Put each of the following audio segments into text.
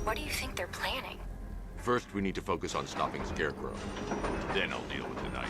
What do you think they're planning? First, we need to focus on stopping Scarecrow. Then I'll deal with the Knight.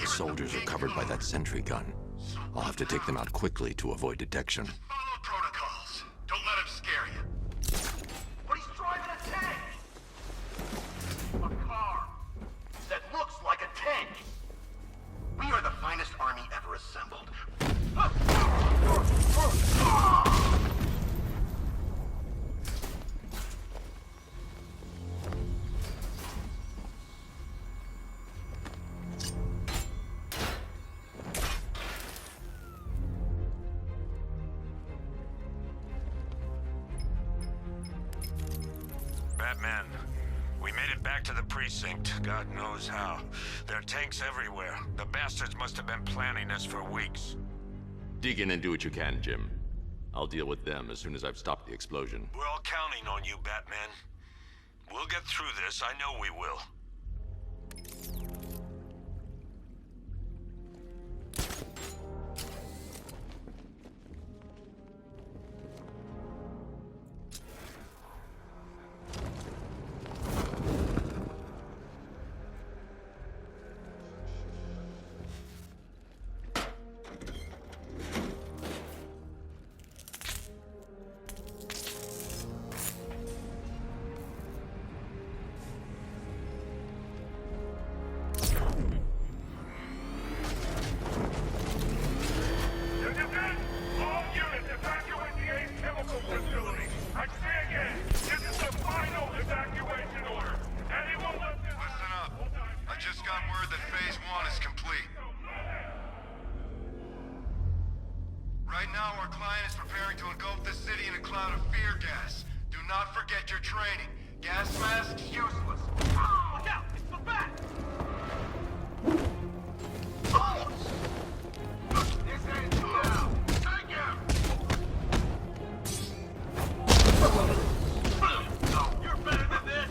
Soldiers are covered by that sentry gun. I'll have to take them out quickly to avoid detection. Follow protocols. Don't let him scare you. But he's driving a tank! A car that looks like a tank! We are the finest army ever assembled. Batman, we made it back to the precinct, God knows how. There are tanks everywhere. The bastards must have been planning this for weeks. Dig in and do what you can, Jim. I'll deal with them as soon as I've stopped the explosion. We're all counting on you, Batman. We'll get through this, I know we will. Right now, our client is preparing to engulf the city in a cloud of fear gas. Do not forget your training. Gas masks useless. Look out! It's the bat! This ain't now! Take him! No, you're better than this!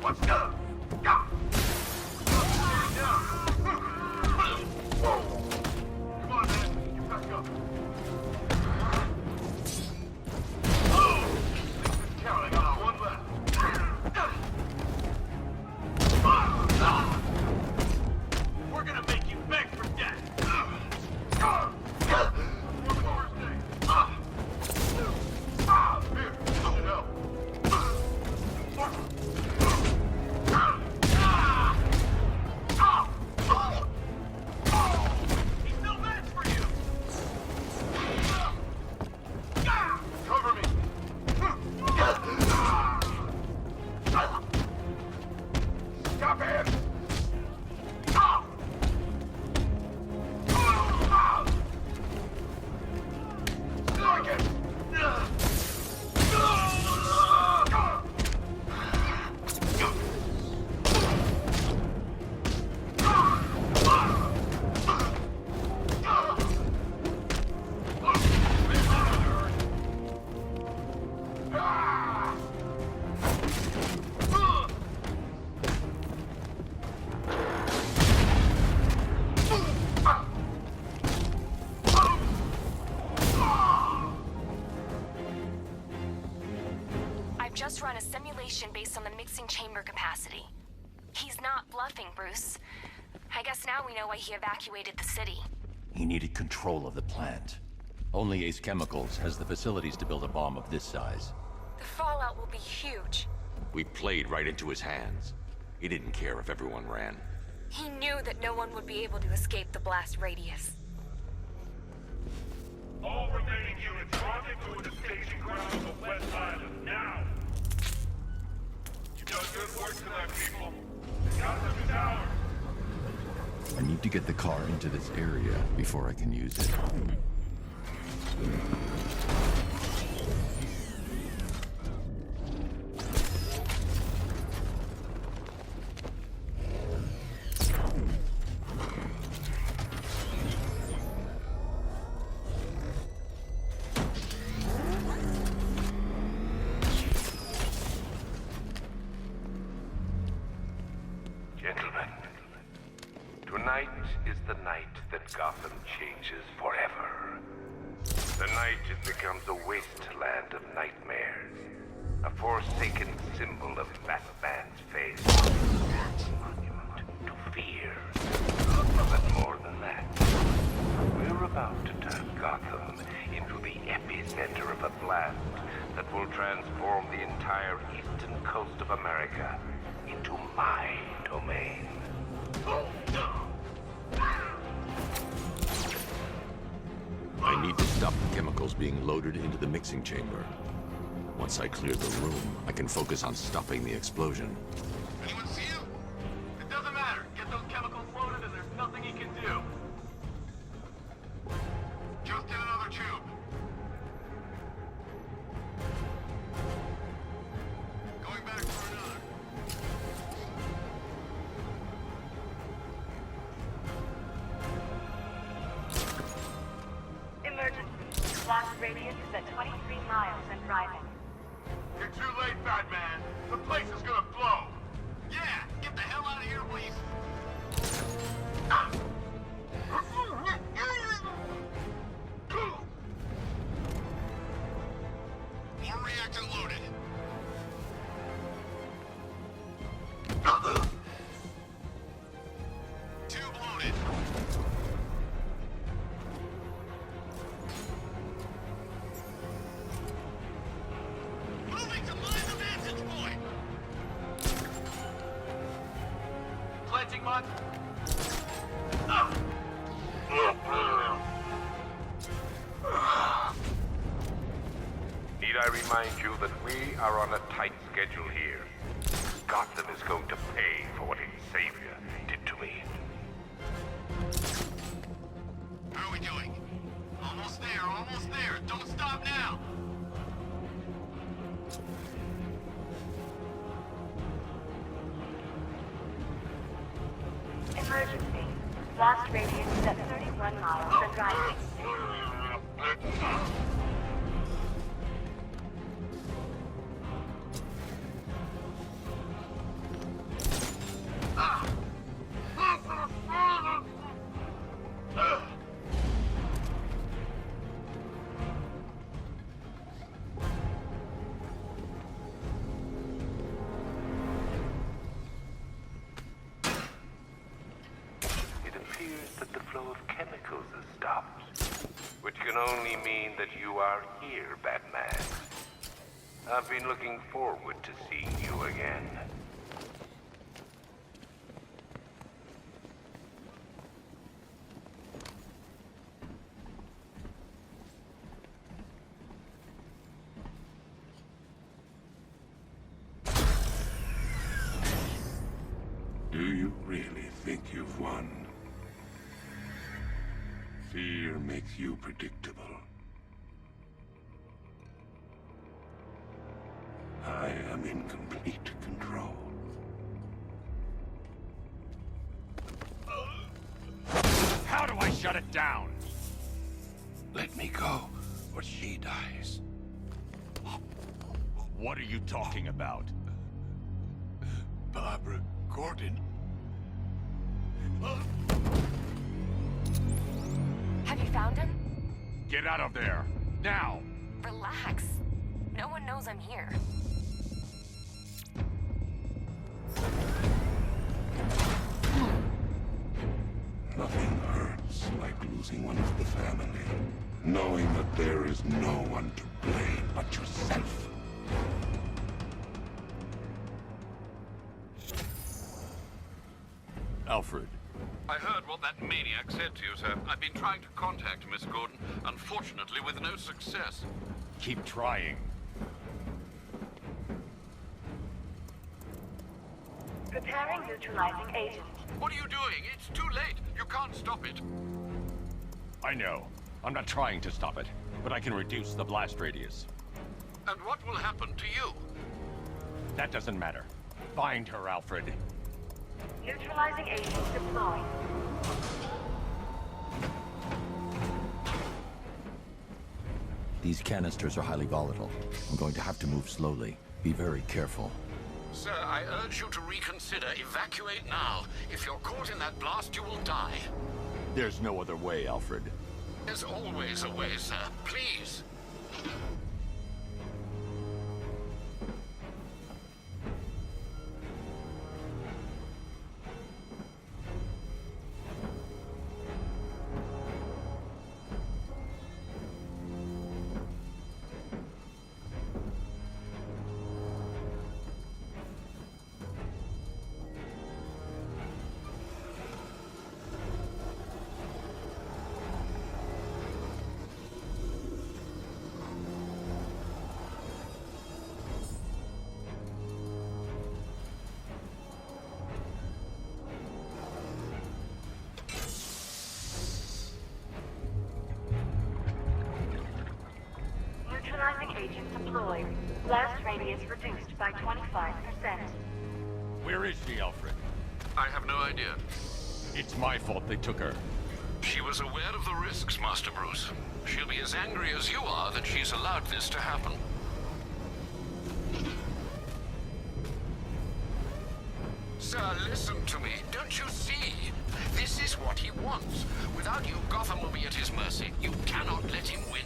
Let's go! Whoa! run a simulation based on the mixing chamber capacity. He's not bluffing, Bruce. I guess now we know why he evacuated the city. He needed control of the plant. Only Ace Chemicals has the facilities to build a bomb of this size. The fallout will be huge. We played right into his hands. He didn't care if everyone ran. He knew that no one would be able to escape the blast radius. All remaining units rendezvous at the staging ground of West Island, now! You've done good work tonight, people. Gotham is ours! I need to get the car into this area before I can use it. Gentlemen, tonight is the night that Gotham changes forever. The night it becomes a wasteland of nightmares. A forsaken symbol of Batman's face. A monument to fear. But more than that, we're about to turn Gotham into the epicenter of a blast that will transform the entire eastern coast of America into my domain. I need to stop the chemicals being loaded into the mixing chamber. Once I clear the room, I can focus on stopping the explosion. Anyone see him? It doesn't matter. Get those chemicals loaded and there's nothing he can do. Just get another tube. Going back for another. Emergency. Blast radius is at 23 miles and rising. You're too late, Batman. The place is gonna blow. Yeah, get the hell out of here, please. More reactor loaded. Tube loaded. Moving to mine the vantage point. Planting mod. Need I remind you that we are on a tight schedule here? Gotham is going to pay for what its savior did to me. How are we doing? Almost there, almost there. Don't stop now. Emergency. Blast radius is at 31 miles and rising. It appears that the flow of chemicals has stopped, which can only mean that you are here, Batman. I've been looking forward to seeing you again. Do you really think you've won? Fear makes you predictable. I am in complete control. How do I shut it down? Let me go, or she dies. What are you talking about? Barbara Gordon. Have you found him? Get out of there! Now! Relax. No one knows I'm here. Nothing hurts like losing one of the family. Knowing that there is no one to blame but yourself. Alfred. I heard what that maniac said to you, sir. I've been trying to contact Miss Gordon, unfortunately with no success. Keep trying. Preparing neutralizing agent. What are you doing? It's too late. You can't stop it. I know. I'm not trying to stop it, but I can reduce the blast radius. And what will happen to you? That doesn't matter. Find her, Alfred. Neutralizing agent deployed. These canisters are highly volatile. I'm going to have to move slowly. Be very careful. Sir, I urge you to reconsider. Evacuate now. If you're caught in that blast, you will die. There's no other way, Alfred. There's always a way, sir. Please. Neutralizing agent deployed. Blast radius reduced by 25%. Where is she, Alfred? I have no idea. It's my fault they took her. She was aware of the risks, Master Bruce. She'll be as angry as you are that she's allowed this to happen. Sir, listen to me. Don't you see? This is what he wants. Without you, Gotham will be at his mercy. You cannot let him win.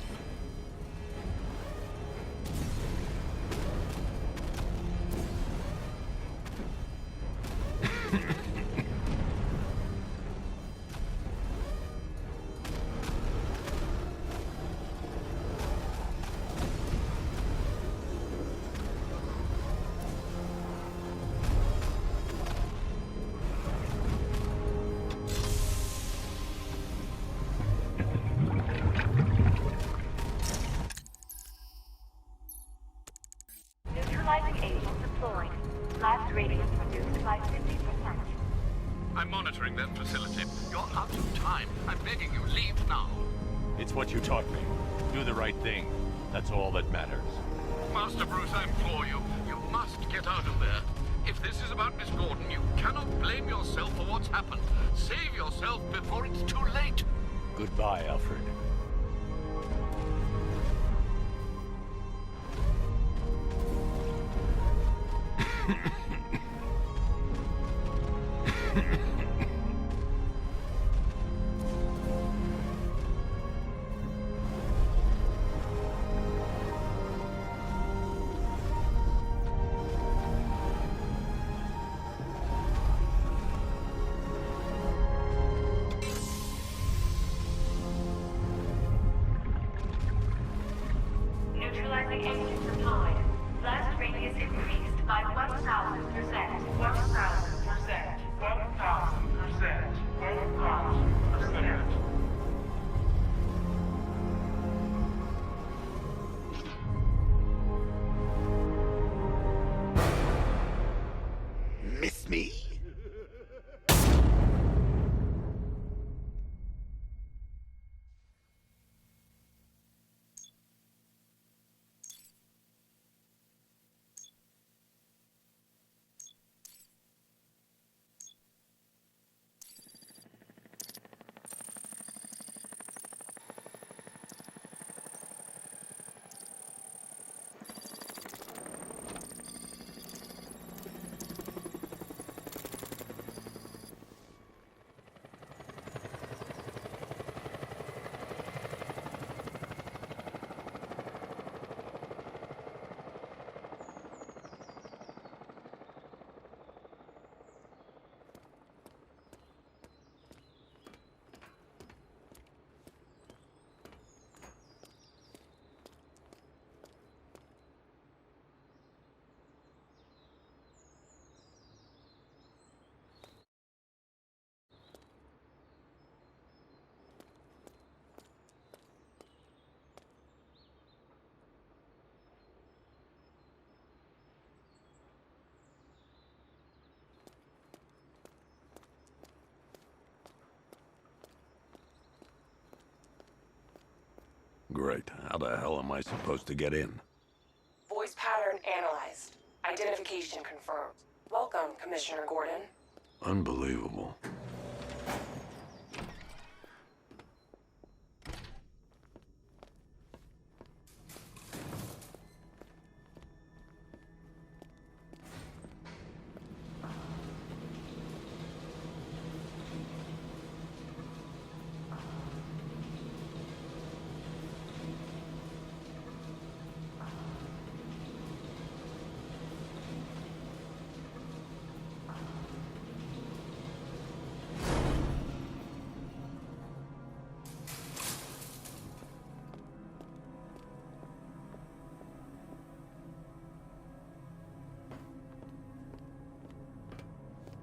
Neutralizing agent deployed. Blast radius reduced by 50%. I'm monitoring that facility. You're out of time. I'm begging you, leave now. It's what you taught me. Do the right thing. That's all that matters. Master Bruce, I implore you. You must get out of there. If this is about Miss Gordon, you cannot blame yourself for what's happened. Save yourself before it's too late. Goodbye, Alfred. Neutralizing agent deployed. Blast radius increased by 1,000%. 1,000%. 1,000%. 1,000%. Miss me? Great. How the hell am I supposed to get in? Voice pattern analyzed. Identification confirmed. Welcome, Commissioner Gordon. Unbelievable.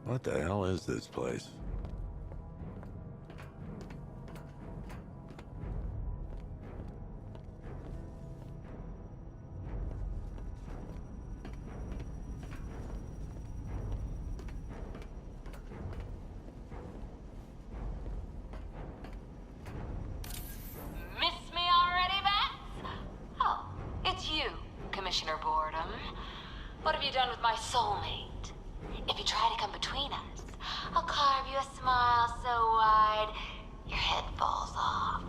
What the hell is this place? Miss me already, Bats? Oh, it's you, Commissioner Boredom. What have you done with my soulmate? If you try to come between us, I'll carve you a smile so wide, your head falls off.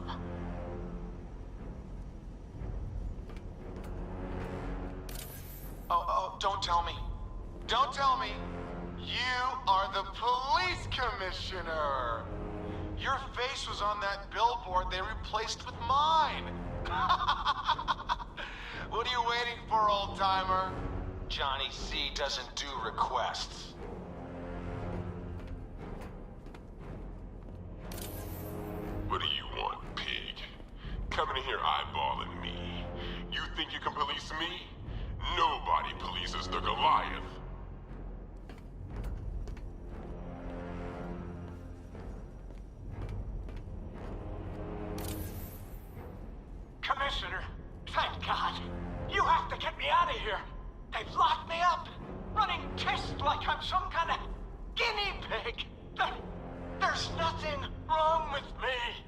Oh, don't tell me. Don't tell me. You are the police commissioner. Your face was on that billboard they replaced with mine. What are you waiting for, old-timer? Johnny C doesn't do requests. What do you want, pig? Coming in here eyeballing me. You think you can police me? Nobody polices the Goliath. Commissioner, thank God. You have to get me out of here. They've locked me up, running tests like I'm some kind of guinea pig. There's nothing wrong with me.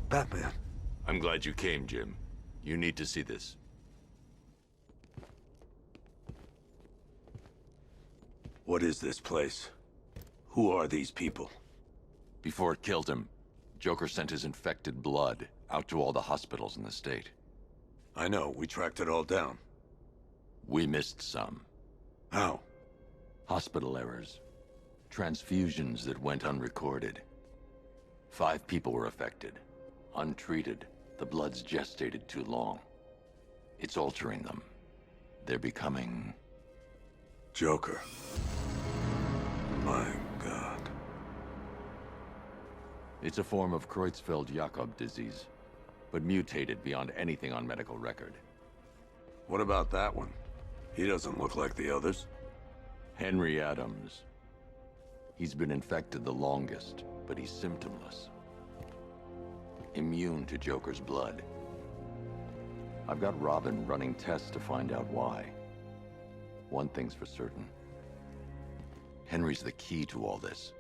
Batman. I'm glad you came, Jim. You need to see this. What is this place? Who are these people? Before it killed him, Joker sent his infected blood out to all the hospitals in the state. I know, we tracked it all down. We missed some. How? Hospital errors. Transfusions that went unrecorded. 5 people were affected. Untreated, the blood's gestated too long. It's altering them. They're becoming... Joker. My God. It's a form of Creutzfeldt-Jakob disease, but mutated beyond anything on medical record. What about that one? He doesn't look like the others. Henry Adams. He's been infected the longest, but he's symptomless. Immune to Joker's blood. I've got Robin running tests to find out why. One thing's for certain. Henry's the key to all this.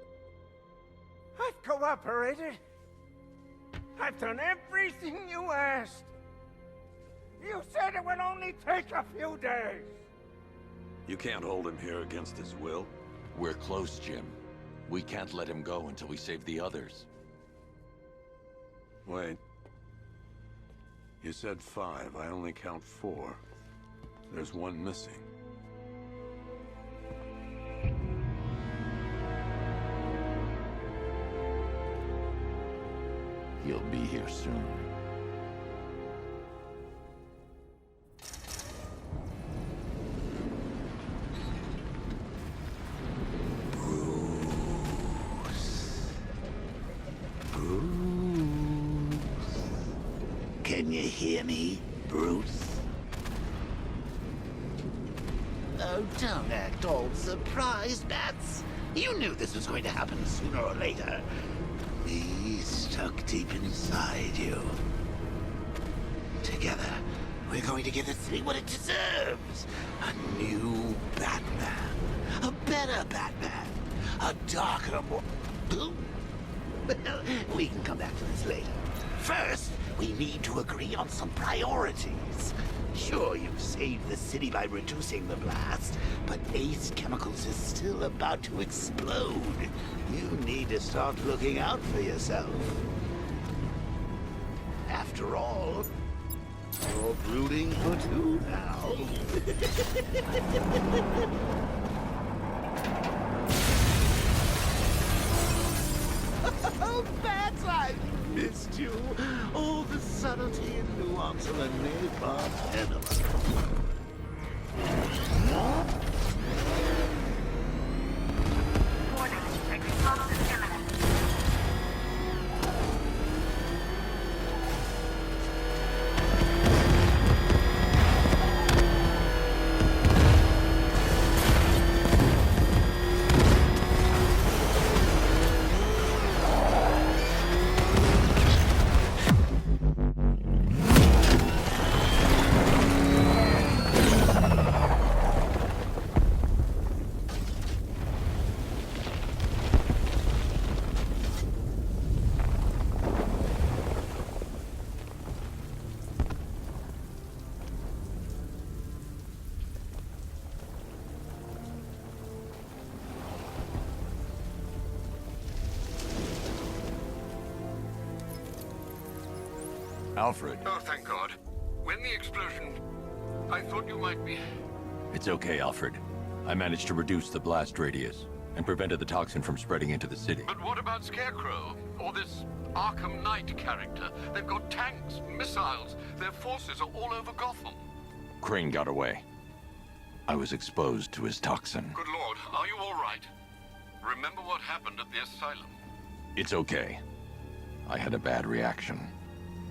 I've cooperated. I've done everything you asked. You said it would only take a few days. You can't hold him here against his will. We're close, Jim. We can't let him go until we save the others. Wait. You said 5. I only count 4. There's one missing. He'll be here soon. Can you hear me, Bruce? Oh, don't act all surprised, Bats. You knew this was going to happen sooner or later. Me stuck deep inside you. Together, we're going to give the city what it deserves. A new Batman. A better Batman. A darker, more... Well, we can come back to this later. First, we need to agree on some priorities. Sure, you've saved the city by reducing the blast, but Ace Chemicals is still about to explode. You need to start looking out for yourself. After all, you're brooding for two now. Oh, Bats, I've missed you. All the subtlety and nuance of a napalm enema. Warning, explosive imminent. Alfred. Oh, thank God. When the explosion... I thought you might be... It's okay, Alfred. I managed to reduce the blast radius and prevented the toxin from spreading into the city. But what about Scarecrow? Or this Arkham Knight character? They've got tanks, missiles. Their forces are all over Gotham. Crane got away. I was exposed to his toxin. Good Lord, are you all right? Remember what happened at the asylum? It's okay. I had a bad reaction.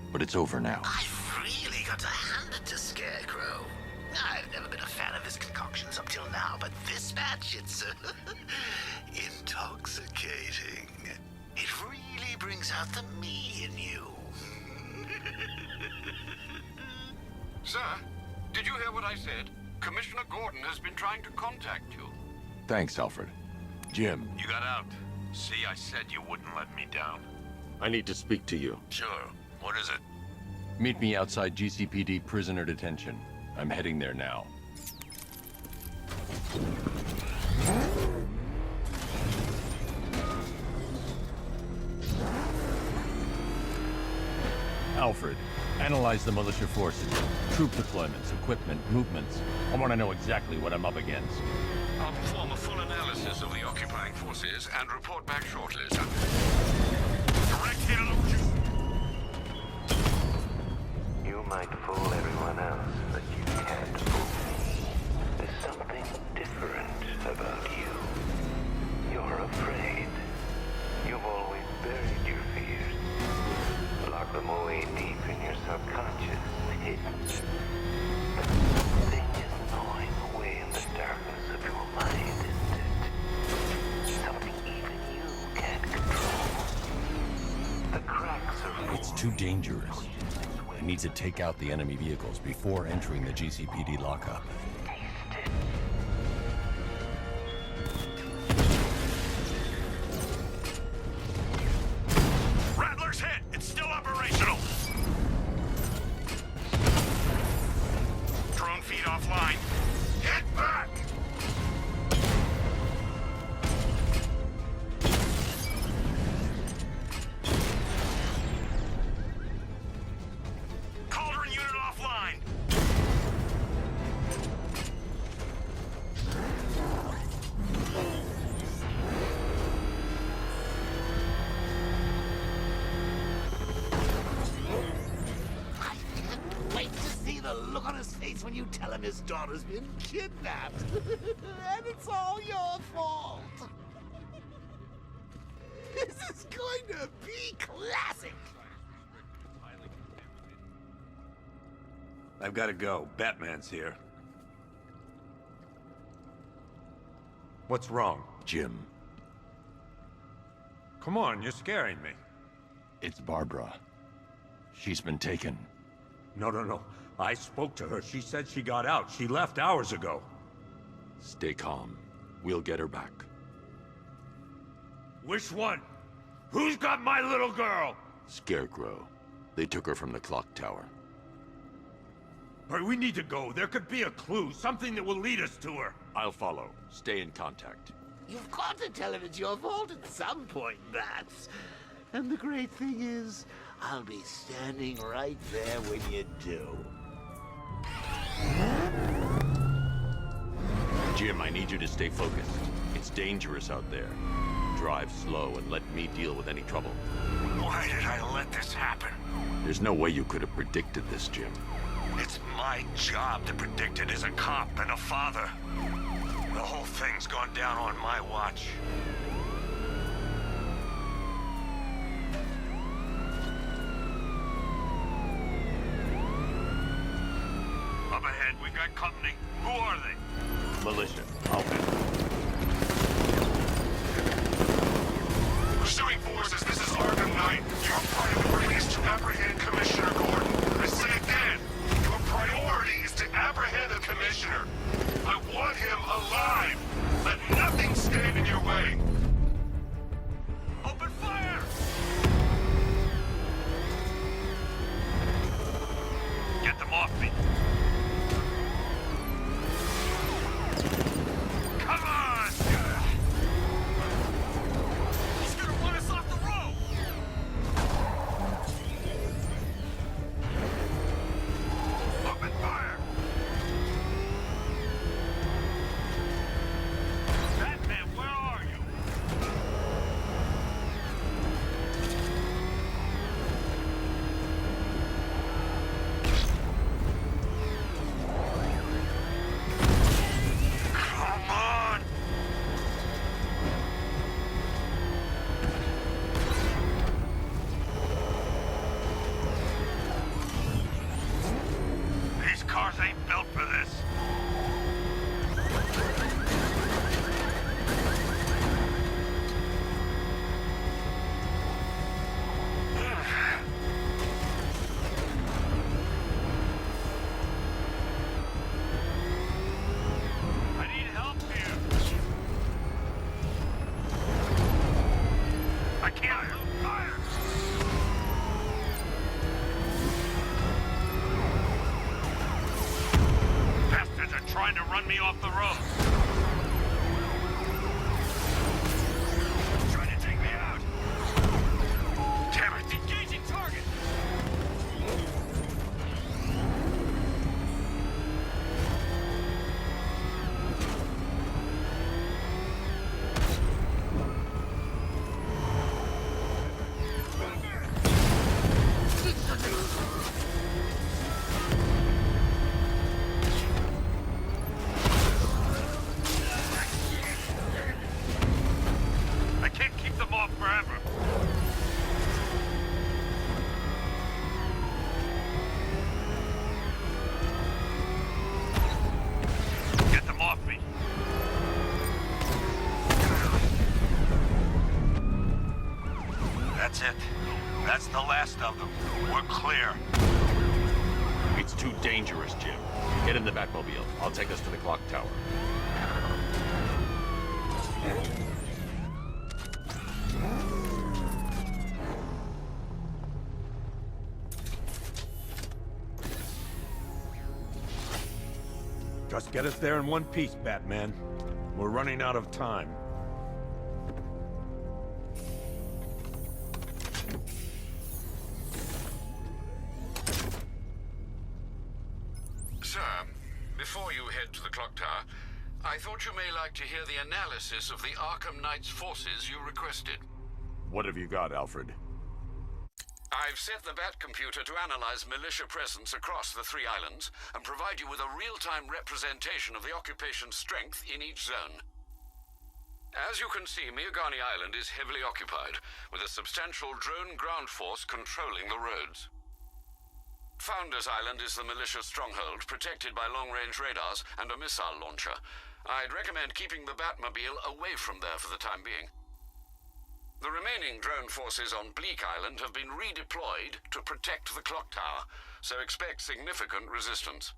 But it's over now. I've really got to hand it to Scarecrow. I've never been a fan of his concoctions up till now, but this batch, it's intoxicating. It really brings out the me in you. Sir, did you hear what I said? Commissioner Gordon has been trying to contact you. Thanks, Alfred. Jim. You got out. See, I said you wouldn't let me down. I need to speak to you. Sure. What is it? Meet me outside GCPD prisoner detention. I'm heading there now. Alfred, analyze the militia forces, troop deployments, equipment, movements. I want to know exactly what I'm up against. I'll perform a full analysis of the occupying forces and report back shortly, sir. Correct here, You might fool everyone else, but you can't fool me. There's something different about you. You're afraid. You've always buried your fears. Lock them away deep in your subconscious, hidden. But something is gnawing away in the darkness of your mind, isn't it? Something even you can't control. The cracks are... It's too dangerous. I need to take out the enemy vehicles before entering the GCPD lockup. Rattler's hit! It's still operational! Drone feed offline. Hit back! face when you tell him his daughter's been kidnapped. And it's all your fault. This is going to be classic. I've got to go. Batman's here. What's wrong? Jim. Come on, you're scaring me. It's Barbara. She's been taken. No. I spoke to her. She said she got out. She left hours ago. Stay calm. We'll get her back. Which one? Who's got my little girl? Scarecrow. They took her from the clock tower. All right, we need to go. There could be a clue, something that will lead us to her. I'll follow. Stay in contact. You've got to tell him it's your fault at some point, Bats. And the great thing is, I'll be standing right there when you do. Jim, I need you to stay focused. It's dangerous out there. Drive slow and let me deal with any trouble. Why did I let this happen? There's no way you could have predicted this, Jim. It's my job to predict it as a cop and a father. The whole thing's gone down on my watch. Up ahead, we got company. Who are they? Militia. I'll handle it. Pursuing forces, this is Arkham Knight. Your priority is to apprehend Commissioner Gordon. I say again, your priority is to apprehend the Commissioner. I want him alive. Let nothing stand in your way. Open fire! Get them off me. Come on! He's gonna run us off the road! Open fire! Batman, where are you? Come on! These cars ain't built for this. I need help here. I can't fire. Bastards are trying to run me off the road. Trying to take me out. Damn it! Engaging target. I can't keep them off forever. Get them off me. That's it. That's the last of them. We're clear. It's too dangerous, Jim. Get in the Batmobile. I'll take us to the clock tower. Just get us there in one piece, Batman. We're running out of time. Sir, before you head to the clock tower, I thought you may like to hear the analysis of the Arkham Knight's forces you requested. What have you got, Alfred? I I've set the Bat computer to analyze militia presence across the 3 islands and provide you with a real-time representation of the occupation strength in each zone. As you can see, Miagani Island is heavily occupied, with a substantial drone ground force controlling the roads. Founders Island is the militia stronghold, protected by long-range radars and a missile launcher. I'd recommend keeping the Batmobile away from there for the time being. The remaining drone forces on Bleak Island have been redeployed to protect the clock tower, so expect significant resistance.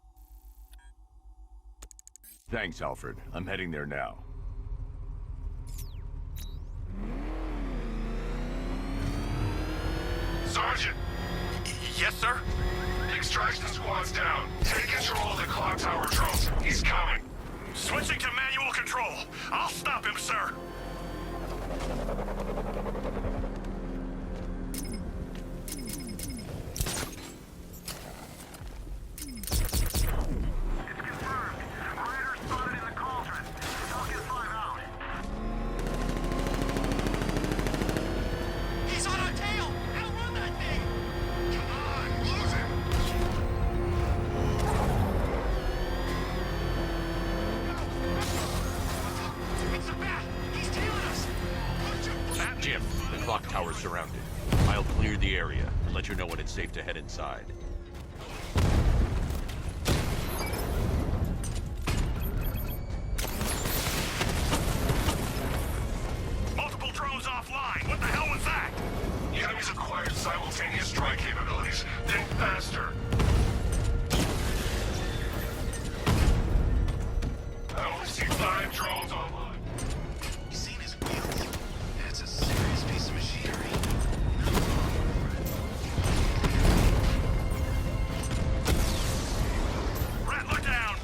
Thanks, Alfred. I'm heading there now. Sergeant! Yes, sir? Extraction squad's down. Take control of the clock tower drones. He's coming. Switching to manual control. I'll stop him, sir. Jim, the clock tower's surrounded. I'll clear the area and let you know when it's safe to head inside. Multiple drones offline. What the hell was that? The enemy's acquired simultaneous strike capabilities. Think faster. I only see 5 drones online. You seen his wheels? That's a serious piece of machinery. Rat, look down!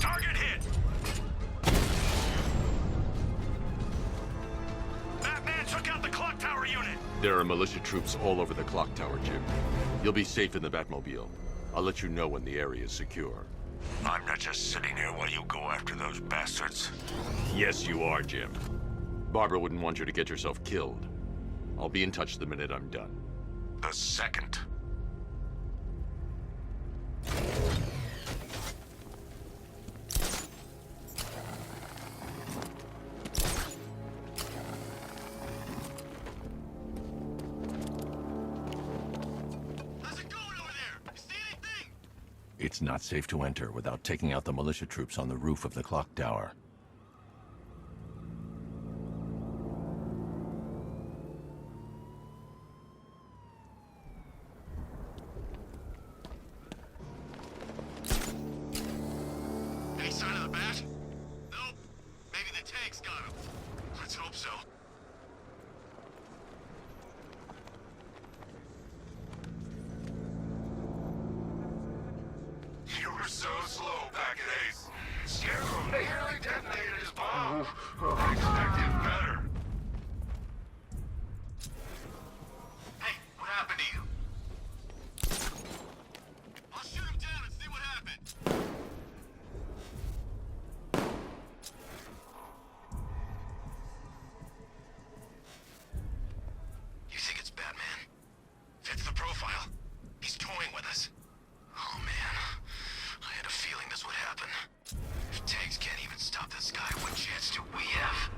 Target hit! Batman took out the clock tower unit! There are militia troops all over the clock tower, Jim. You'll be safe in the Batmobile. I'll let you know when the area is secure. I'm not just sitting here while you go after those bastards. Yes, you are, Jim. Barbara wouldn't want you to get yourself killed. I'll be in touch the minute I'm done. The second. It's not safe to enter without taking out the militia troops on the roof of the clock tower. Any sign of the bat? Nope. Maybe the tank's got him. Let's hope so. You were so slow back at Ace. Scarecrow nearly detonated his bomb. I expected better. Hey, what happened to you? I'll shoot him down and see what happened. You think it's Batman? Fits the profile. He's toying with us. Oh man, I had a feeling this would happen. If tanks can't even stop this guy, what chance do we have?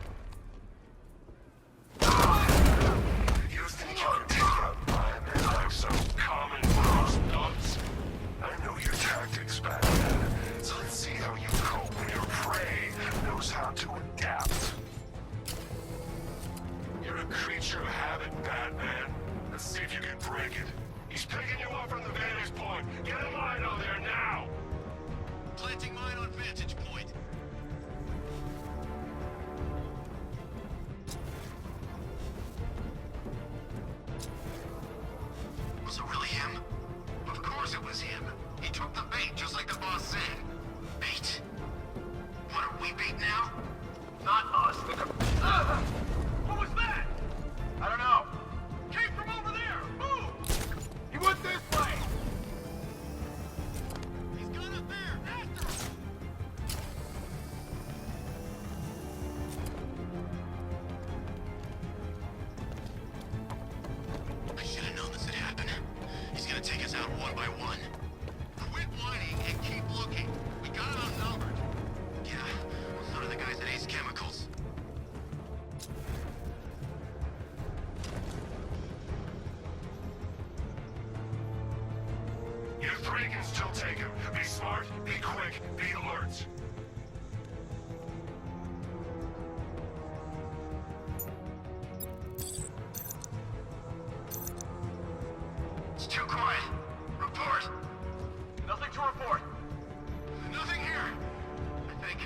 You think you can take out Batman like some common gross nuts? I know your tactics, Batman. So let's see how you cope when your prey knows how to adapt. You're a creature of habit, Batman. Let's see if you can break it. He's picking you up from the vantage point. Get a line on there now! Planting mine on vantage point. Was it really him? Of course it was him. He took the bait, just like the boss said. Bait? What, are we bait now? Not us, What was that? I don't know. Came from over there! Move! He went this way. He's got us there! After him! one by one. Quit whining and keep looking. We got them outnumbered. Yeah, well, so do the guys at Ace Chemicals. You three can still take him. Be smart, be quick, be alert. It's too quiet. Report. Nothing to report. Nothing here. I think.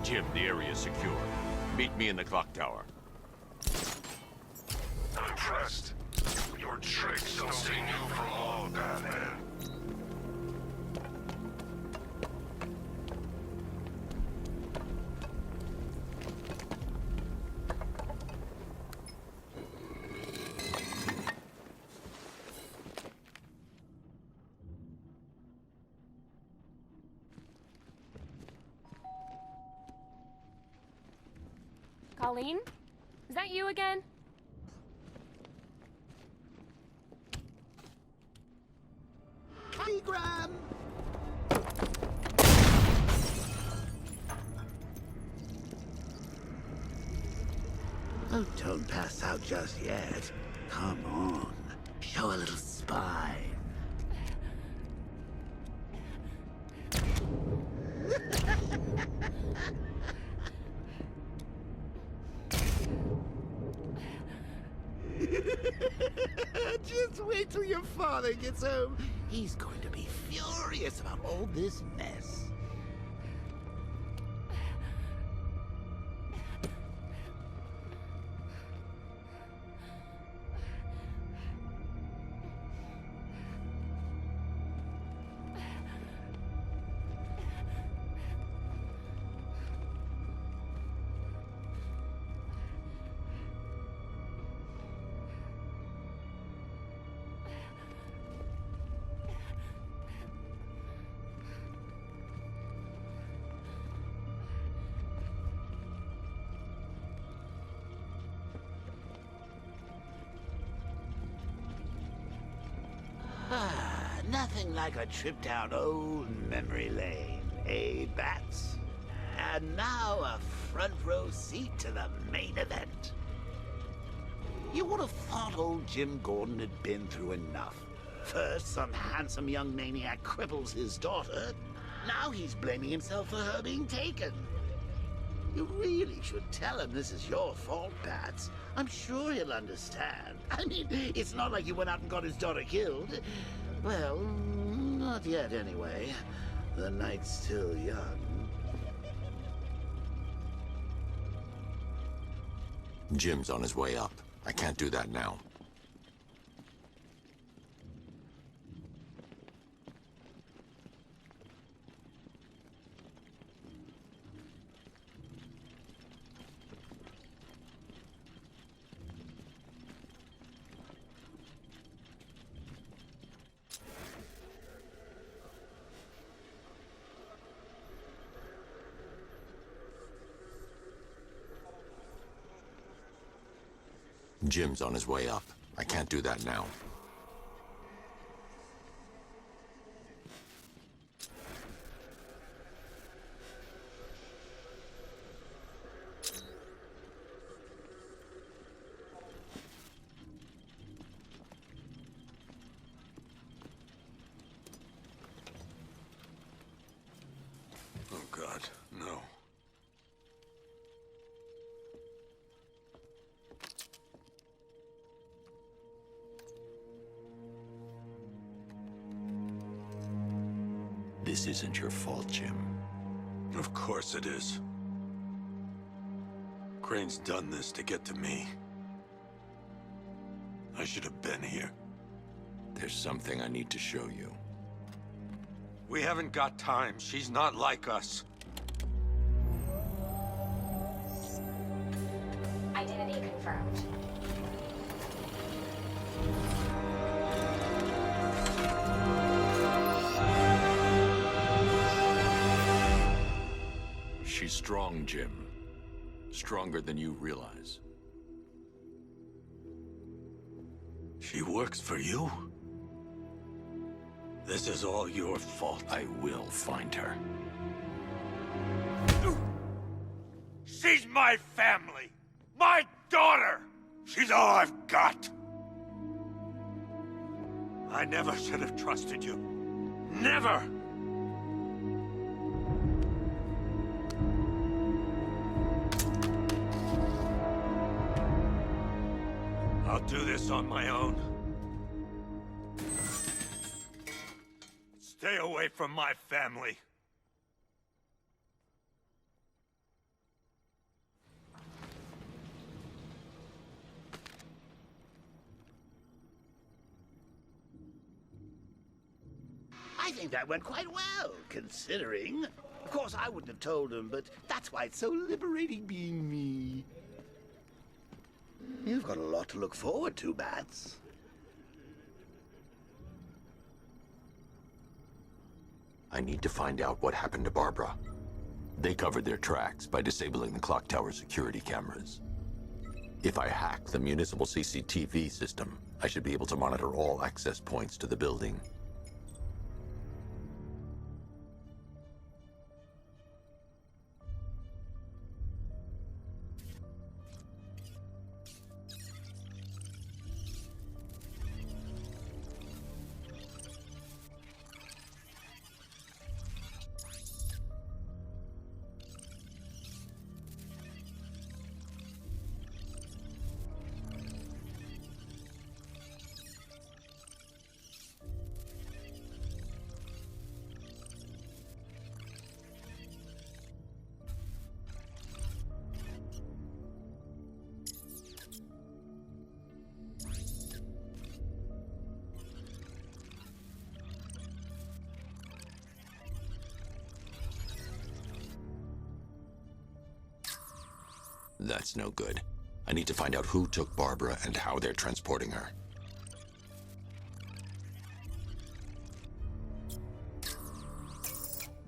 Jim, the area is secure. Meet me in the clock tower. I'm impressed. Your tricks don't stay new for long, Batman. Colleen? Is that you again? Hey, Graham! Oh, don't pass out just yet. Come on. Show a little spine. Just wait till your father gets home. He's going to be furious about all this mess. Nothing like a trip down old memory lane, eh, Bats? And now a front row seat to the main event. You would have thought old Jim Gordon had been through enough. First, some handsome young maniac cripples his daughter. Now he's blaming himself for her being taken. You really should tell him this is your fault, Bats. I'm sure he'll understand. I mean, it's not like you went out and got his daughter killed. Well, not yet anyway. The night's still young. Jim's on his way up. I can't do that now. Jim's on his way up. I can't do that now. Oh, God, no. This isn't your fault, Jim. Of course it is. Crane's done this to get to me. I should have been here. There's something I need to show you. We haven't got time. She's not like us. Identity confirmed. She's strong, Jim. Stronger than you realize. She works for you? This is all your fault. I will find her. She's my family! My daughter! She's all I've got! I never should have trusted you. Never! I'll do this on my own. Stay away from my family. I think that went quite well, considering. Of course, I wouldn't have told him, but that's why it's so liberating being me. You've got a lot to look forward to, Bats. I need to find out what happened to Barbara. They covered their tracks by disabling the clock tower security cameras. If I hack the municipal CCTV system, I should be able to monitor all access points to the building. That's no good. I need to find out who took Barbara and how they're transporting her.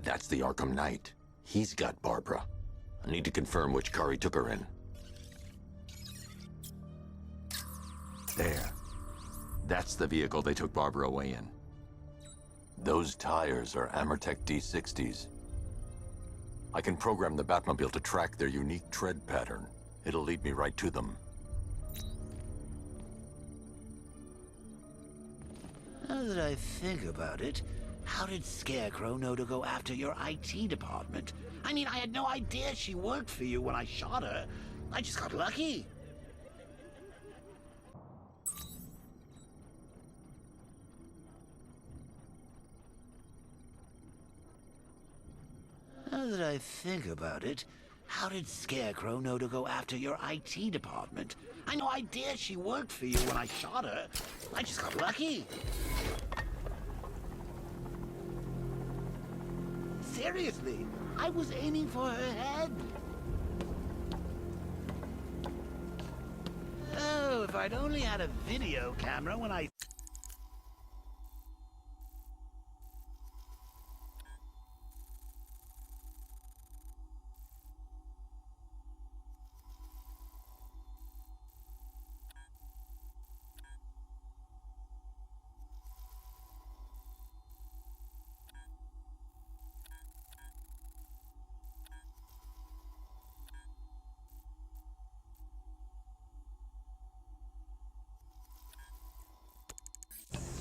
That's the Arkham Knight. He's got Barbara. I need to confirm which car he took her in. There. That's the vehicle they took Barbara away in. Those tires are Amertech D60s. I can program the Batmobile to track their unique tread pattern. It'll lead me right to them. Now that I think about it, how did Scarecrow know to go after your IT department? I mean, I had no idea she worked for you when I shot her. I just got lucky. Now that I think about it, how did Scarecrow know to go after your IT department? I had no idea she worked for you when I shot her. I just got lucky. Seriously, I was aiming for her head. Oh, if I'd only had a video camera when I...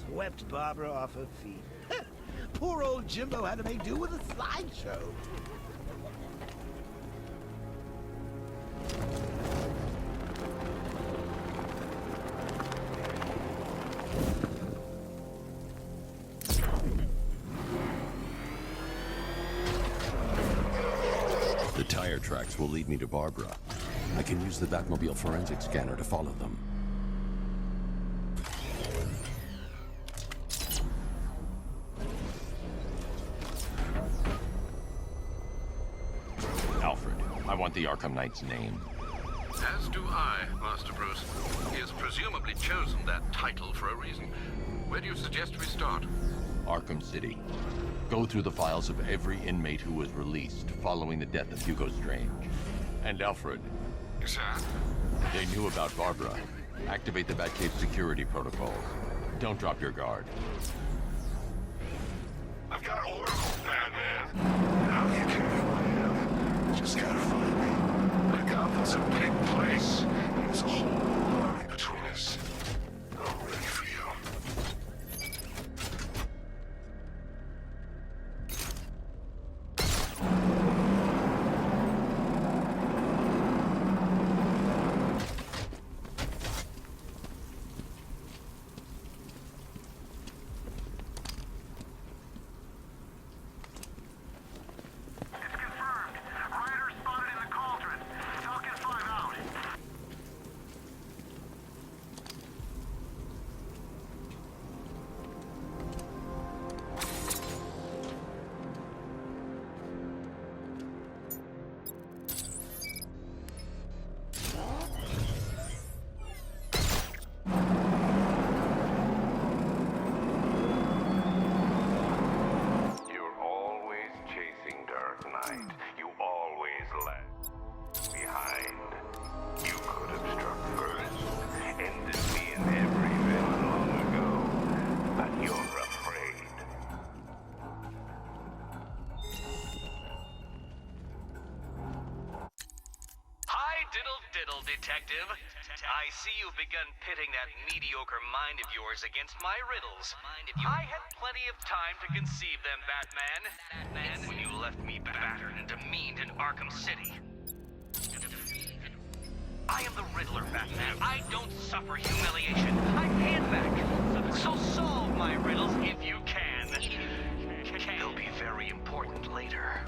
Swept Barbara off her feet. Poor old Jimbo had to make do with a slideshow. The tire tracks will lead me to Barbara. I can use the Batmobile forensic scanner to follow them. I want the Arkham Knight's name. As do I, Master Bruce. He has presumably chosen that title for a reason. Where do you suggest we start? Arkham City. Go through the files of every inmate who was released following the death of Hugo Strange. And Alfred. Sir? They knew about Barbara. Activate the Batcave security protocols. Don't drop your guard. I've got Oracle, Batman. Now you can know who I am. Just gotta find me. But Gotham's a big place. There's a whole army between us. I'm ready for you. Detective. I see you've begun pitting that mediocre mind of yours against my riddles. I had plenty of time to conceive them, Batman, when you left me battered and demeaned in Arkham City. I am the Riddler, Batman. I don't suffer humiliation. I hand back. So solve my riddles if you can. They'll be very important later.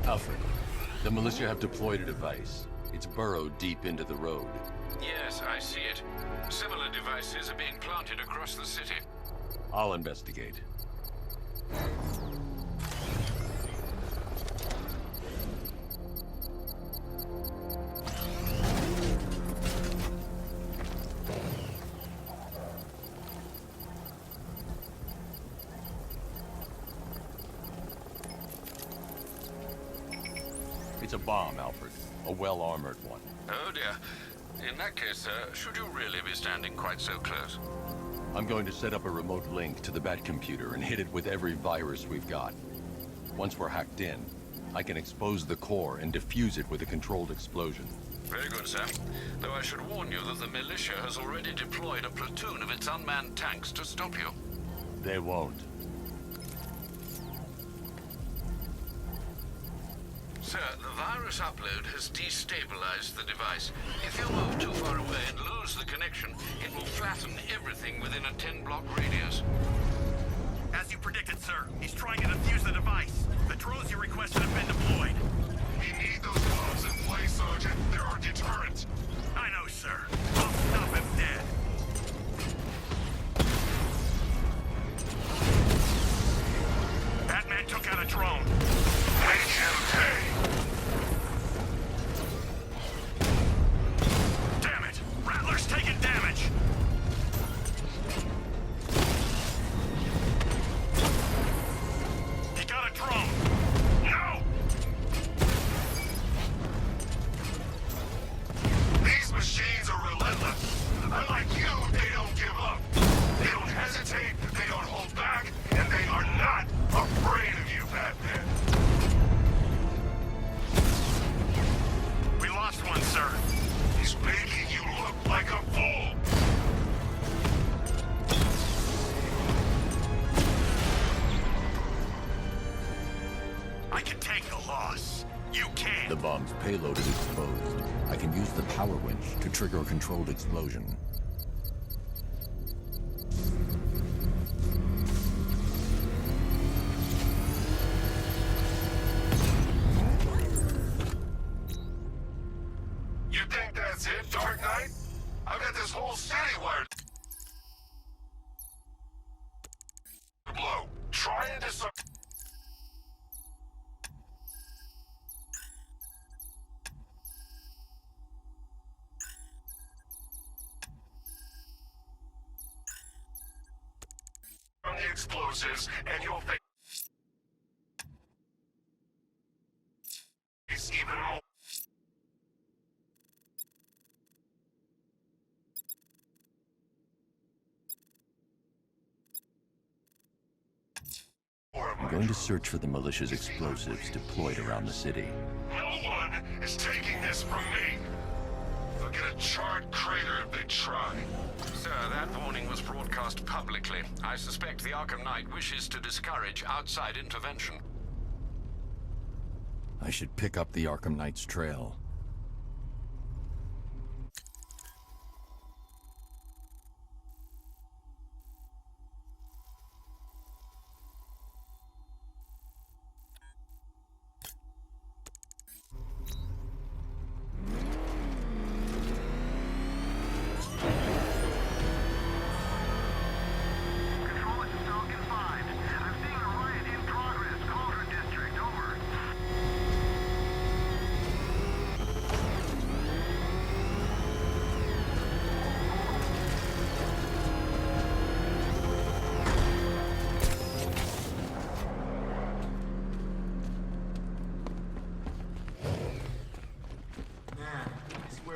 Alfred, the militia have deployed a device. It's burrowed deep into the road. Yes, I see it. Similar devices are being planted across the city. I'll investigate. It's a bomb, Alfred. A well-armored one. Oh dear. In that case, should you really be standing quite so close? I'm going to set up a remote link to the Batcomputer and hit it with every virus we've got. Once we're hacked in, I can expose the core and defuse it with a controlled explosion. Very good, sir. Though I should warn you that the militia has already deployed a platoon of its unmanned tanks to stop you. They won't. Sir, the virus upload has destabilized the device. If you move too far away and lose the connection, it will flatten everything within a 10-block radius. As you predicted, sir, he's trying to defuse the device. The drones you requested have been deployed. We need those bombs in place, Sergeant. They're our deterrent. I know, sir. I'll stop him dead. Batman took out a drone. Make him pay. Damn it! Rattler's taking damage! He got a drone! No! The bomb's payload is exposed. I can use the power winch to trigger a controlled explosion. You think that's it, Dark Knight? I've got this whole city wired. Blow. Try and decide. From the explosives, and you'll face even more. I'm going to search for the militia's explosives deployed around the city. No one is taking this from me. They'll get a charred crater if they try. Sir, that warning was broadcast publicly. I suspect the Arkham Knight wishes to discourage outside intervention. I should pick up the Arkham Knight's trail.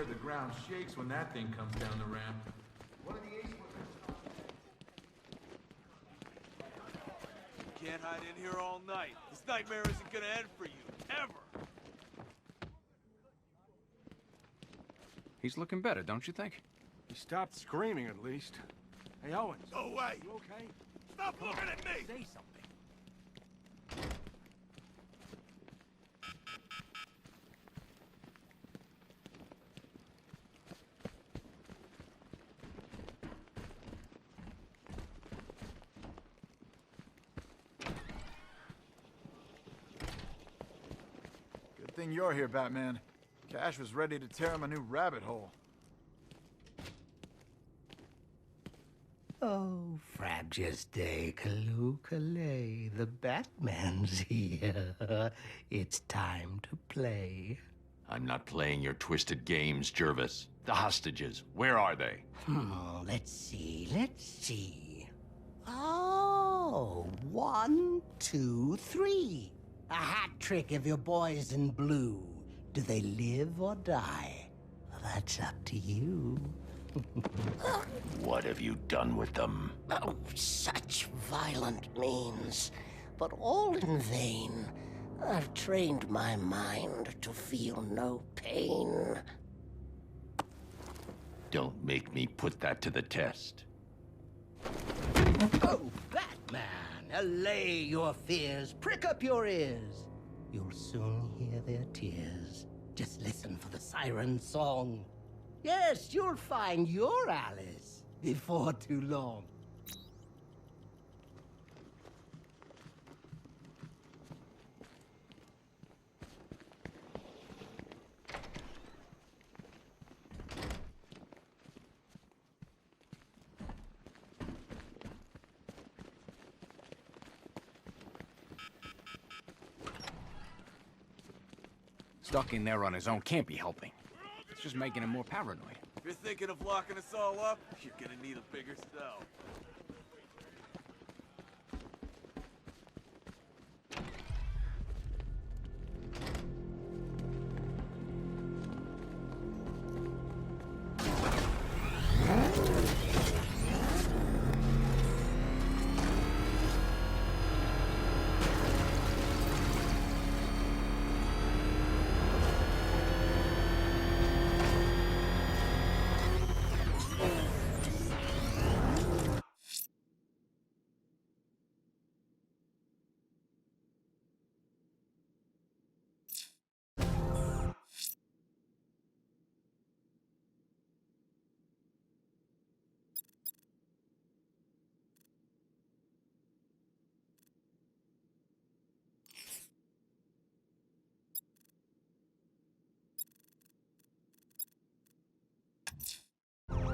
The ground shakes when that thing comes down the ramp. One of the ace You can't hide in here all night. This nightmare isn't gonna end for you, ever. He's looking better, don't you think? He stopped screaming at least. Hey, Owens. Go away! You okay? Stop looking at me! Say something. Good thing you're here, Batman. Cash was ready to tear him a new rabbit hole. Oh, Frabjus Kalukale, the Batman's here. It's time to play. I'm not playing your twisted games, Jervis. The hostages, where are they? Let's see. Oh, 1, 2, 3. A hat trick of your boys in blue. Do they live or die? Well, that's up to you. What have you done with them? Oh, such violent means, but all in vain. I've trained my mind to feel no pain. Don't make me put that to the test. Oh, Batman, allay your fears, prick up your ears. You'll soon hear their tears. Just listen for the siren song. Yes, you'll find your Alice before too long. Stuck in there on his own can't be helping. It's just making him more paranoid. If you're thinking of locking us all up, you're gonna need a bigger cell.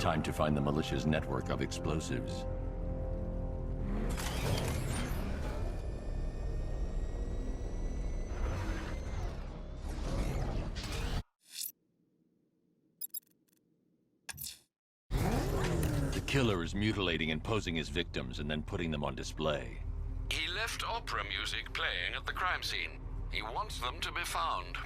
Time to find the militia's network of explosives. The killer is mutilating and posing as victims and then putting them on display. He left opera music playing at the crime scene. He wants them to be found.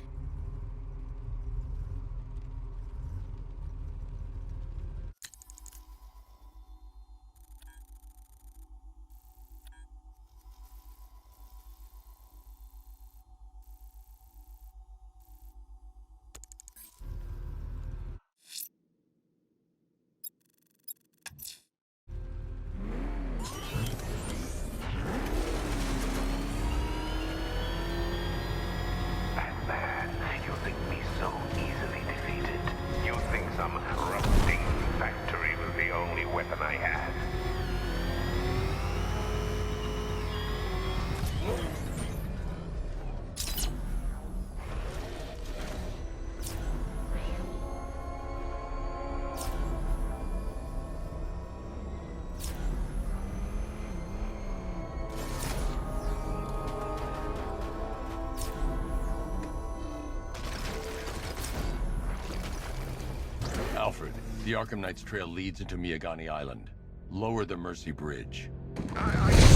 You think me so easily defeated? You think some rusting factory was the only weapon I had? Alfred, the Arkham Knight's trail leads into Miyagani Island. Lower the Mercy Bridge. I